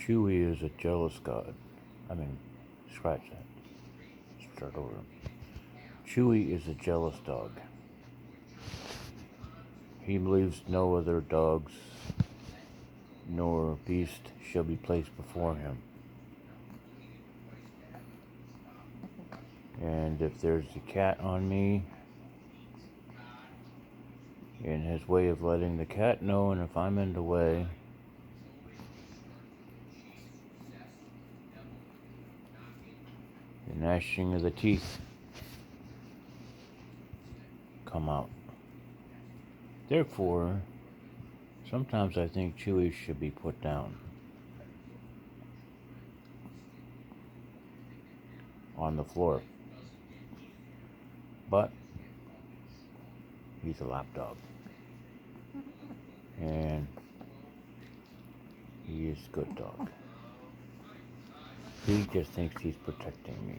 Chuy is a jealous god. I mean, scratch that. Start over. Chuy is a jealous dog. He believes no other dogs nor beast shall be placed before him. And if there's a cat on me, in his way of letting the cat know, and if I'm in the way, the gnashing of the teeth come out. Therefore, sometimes I think Chuy should be put down on the floor. But he's a lapdog. And he is a good dog. He just thinks he's protecting me.